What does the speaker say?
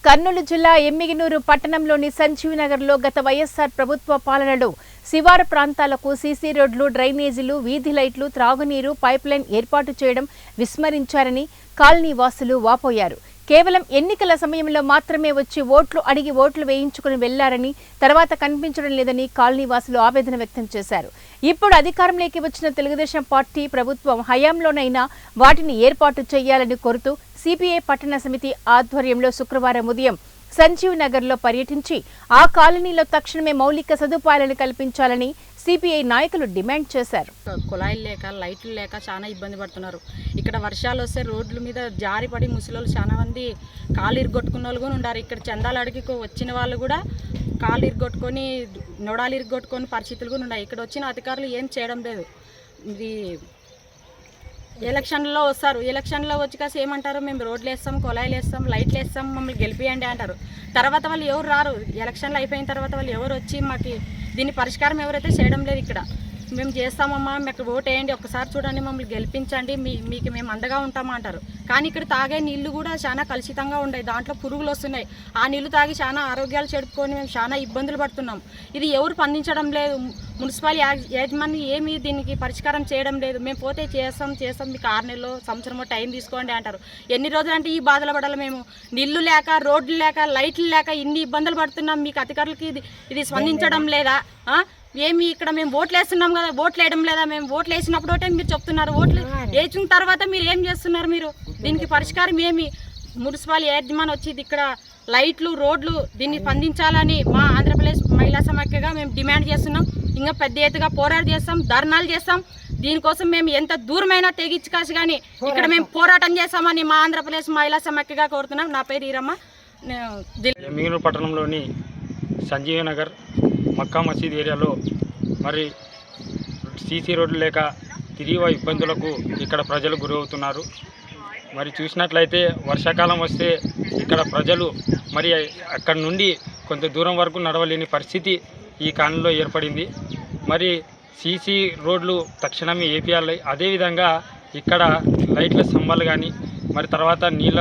కర్నూలు జిల్లా ఎమ్మిగినూరు పట్టణంలోని సంజీవనగర్లో గత వైఎస్ఆర్ ప్రభుత్వ పాలనలో శివారు ప్రాంతాలకు సీసీ రోడ్లు, డ్రైనేజీలు, వీధి లైట్లు, త్రాగునీరు, పైప్లైన్ ఏర్పాటు చేయడం విస్మరించారని కాలనీ వాసులు వాపోయారు. కేవలం ఎన్నికల సమయంలో మాత్రమే వచ్చి ఓట్లు అడిగి ఓట్లు వేయించుకుని వెళ్లారని, తర్వాత కనిపించడం లేదని కాలనీ వాసులు ఆవేదన వ్యక్తం చేశారు. ఇప్పుడు అధికారంలోకి వచ్చిన తెలుగుదేశం పార్టీ ప్రభుత్వం హయాంలోనైనా వాటిని ఏర్పాటు చేయాలని కోరుతూ సిపిఐ పట్టణ సమితి ఆధ్వర్యంలో శుక్రవారం ఉదయం సంజీవ్ నగర్లో పర్యటించి ఆ కాలనీలో తక్షణమే మౌలిక సదుపాయాలను కల్పించాలని సిపిఐ నాయకులు డిమాండ్ చేశారు. కుళాయిలు లేక, లైట్లు లేక చాలా ఇబ్బంది పడుతున్నారు. ఇక్కడ వర్షాలు వస్తే రోడ్ల మీద జారిపడి ముసలోళ్ళు చాలా మంది కాలు ఇరుగొట్టుకున్న వాళ్ళు కూడా ఉన్నారు. ఇక్కడ చందాలు అడిగి వచ్చిన వాళ్ళు కూడా కాలు ఇరుగొట్టుకొని, నొడాలు ఇరుగొట్టుకొని పరిస్థితులు కూడా ఉన్నాయి. ఇక్కడ వచ్చిన అధికారులు ఏం చేయడం లేదు. ఇది ఎలక్షన్లో వస్తారు, ఎలక్షన్లో వచ్చి కాసి ఏమంటారు, మేము రోడ్లు వేస్తాం, కుళాయిలు వేస్తాం, లైట్లు వేస్తాం, మమ్మల్ని గెలిపియండి అంటారు. తర్వాత వాళ్ళు ఎవరు రారు. ఎలక్షన్లు అయిపోయిన తర్వాత వాళ్ళు ఎవరు వచ్చి మాకు దీని పరిష్కారం ఎవరైతే చేయడం లేదు. ఇక్కడ మేము చేస్తామమ్మా, మాకు ఓటు వేయండి, ఒక్కసారి చూడండి, మమ్మల్ని గెలిపించండి, మీకు మేము అండగా ఉంటామా అంటారు. కానీ ఇక్కడ తాగే నీళ్లు కూడా చాలా కలుషితంగా ఉన్నాయి, దాంట్లో పురుగులు వస్తున్నాయి. ఆ నీళ్లు తాగి చాలా ఆరోగ్యాలు చెడుపుకొని మేము చాలా ఇబ్బందులు పడుతున్నాం. ఇది ఎవరు స్పందించడం లేదు. మున్సిపల్ యాజమాన్యం ఏమీ దీనికి పరిష్కారం చేయడం లేదు. మేము పోతే చేస్తాం మీకు 6 నెలలు, సంవత్సరమో టైం తీసుకోండి అంటారు. ఎన్ని రోజులు అంటే ఈ బాధలు పడాలి మేము? నీళ్లు లేక, రోడ్లు లేక, లైట్లు లేక ఇన్ని ఇబ్బందులు పడుతున్నాం. మీకు అధికారులకి ఇది స్పందించడం లేదా? ఏమి ఇక్కడ మేము ఓట్లు వేస్తున్నాం కదా, ఓట్లు వేయడం లేదా? మేము ఓట్లు వేసినప్పుడు ఒకటే మీరు చెప్తున్నారు, ఓట్లు వేసిన తర్వాత మీరు ఏం చేస్తున్నారు? మీరు దీనికి పరిష్కారం ఏమి? మున్సిపల్ యాజమాన్యం వచ్చి ఇక్కడ లైట్లు, రోడ్లు దీన్ని స్పందించాలని మా ఆంధ్రప్రదేశ్ మహిళా సమాఖ్యగా మేము డిమాండ్ చేస్తున్నాం. ఇంకా పెద్ద ఎత్తుగా పోరాటం చేస్తాం, ధర్నాలు చేస్తాం. దీనికోసం మేము ఎంత దూరమైనా తెగించి కాసి కానీ ఇక్కడ మేము పోరాటం చేస్తామని మా ఆంధ్రప్రదేశ్ మహిళా సమాఖ్యగా కోరుతున్నాం. నా పేరు ఈరమ్మ. ఎమ్మిగినూరు పట్టణంలోని సంజీవ్ నగర్ మక్కా మసీద్ ఏరియాలో మరి సీసీ రోడ్లు లేక తీవ్ర ఇబ్బందులకు ఇక్కడ ప్రజలు గురవుతున్నారు. మరి చూసినట్లయితే వర్షాకాలం వస్తే ఇక్కడ ప్రజలు మరి అక్కడి నుండి కొంత దూరం వరకు నడవలేని పరిస్థితి ఈ కాలనీలో ఏర్పడింది. మరి సీసీ రోడ్లు తక్షణమే ఏపీయాలి. అదేవిధంగా ఇక్కడ లైట్ల స్తంభాలు కానీ, మరి తర్వాత నీళ్ళ